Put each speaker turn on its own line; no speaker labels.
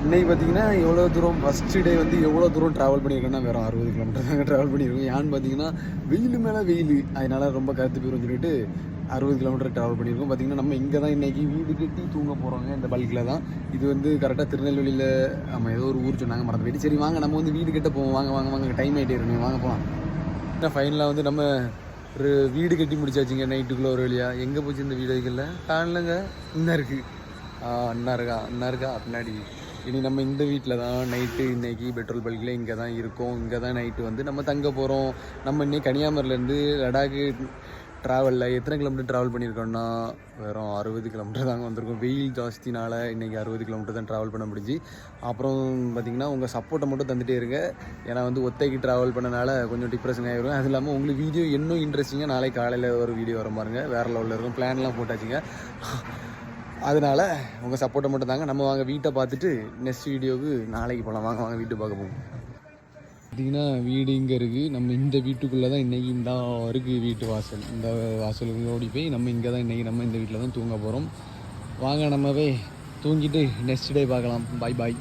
இன்றைக்கி பார்த்தீங்கன்னா எவ்வளோ தூரம் ஃபஸ்ட்டு டே வந்து எவ்வளோ தூரம் ட்ராவல் பண்ணியிருக்கோன்னா வெறும் 60 கிலோமீட்டர் தாங்க ட்ராவல் பண்ணியிருக்கோம். ஏன்னு பார்த்தீங்கன்னா வெயில் மேலே வெயில், அதனால் ரொம்ப கருத்து போயிடும் சொல்லிட்டு 60 கிலோமீட்டர் ட்ராவல் பண்ணியிருக்கோம். பார்த்திங்கன்னா நம்ம இங்கே தான் இன்றைக்கி வீடு கட்டி தூங்க போகிறோங்க. இந்த பல்கில் தான். இது வந்து கரெக்டாக திருநெல்வேலியில் நம்ம ஏதோ ஒரு ஊர் சொன்னாங்க, மறந்து போயிட்டு. சரி வாங்க நம்ம வந்து வீடு கட்ட போவோம், வாங்க வாங்க வாங்க டைம் ஆகிட்டே இருக்கணும், வாங்க போகலாம். ஃபைனலாக வந்து நம்ம ஒரு வீடு கட்டி முடிச்சாச்சுங்க நைட்டுக்குள்ளே ஒரு வழியாக. எங்கே போச்சு இந்த வீடுகளில் காணலங்க, இன்னும் இருக்குது. அண்ணா இருக்கா பின்னாடி. இனி நம்ம இந்த வீட்டில் தான் நைட்டு இன்றைக்கி பெட்ரோல் பல்கில் இங்கே தான் இருக்கோம். இங்கே தான் நைட்டு வந்து நம்ம தங்க போகிறோம். நம்ம இன்னைக்கு கன்னியாகுமரியிலேருந்து லடாக்கு ட்ராவலில் எத்தனை கிலோமீட்டர் ட்ராவல் பண்ணியிருக்கோன்னா வெறும் 60 கிலோமீட்டர் தாங்க வந்திருக்கோம். வெயில் ஜாஸ்தினால் இன்றைக்கி 60 கிலோமீட்டர் தான் ட்ராவல் பண்ண முடிஞ்சு. அப்புறம் பார்த்திங்கன்னா உங்கள் சப்போர்ட்டை மட்டும் தந்துகிட்டே இருங்க. ஏன்னா வந்து ஒத்தைக்கு ட்ராவல் பண்ணனால கொஞ்சம் டிப்ரெஷன் ஆகிடும். அது இல்லாமல் உங்களுக்கு வீடியோ இன்னும் இன்ட்ரெஸ்டிங்காக நாளைக்கு காலையில் ஒரு வீடியோ வர பாருங்க, வேறு லெவலில் இருக்கும். பிளான்லாம் போட்டாச்சுங்க. அதனால் உங்கள் சப்போர்ட்டை மட்டும் தாங்க. நம்ம வாங்க வீட்டை பார்த்துட்டு நெக்ஸ்ட் வீடியோவுக்கு நாளைக்கு போகலாம். வாங்க வீட்டு பார்க்க போவோம். பார்த்திங்கன்னா வீடு இங்கே இருக்குது. நம்ம இந்த வீட்டுக்குள்ளே தான் இன்றைக்கி இந்த இருக்குது வீட்டு வாசல். இந்த வாசலுக்கு ஓடி போய் நம்ம இங்கே தான் இன்றைக்கி நம்ம இந்த வீட்டில் தான் தூங்க போகிறோம். வாங்க நம்ம போய் தூங்கிட்டு நெக்ஸ்ட் டே பார்க்கலாம். பாய்.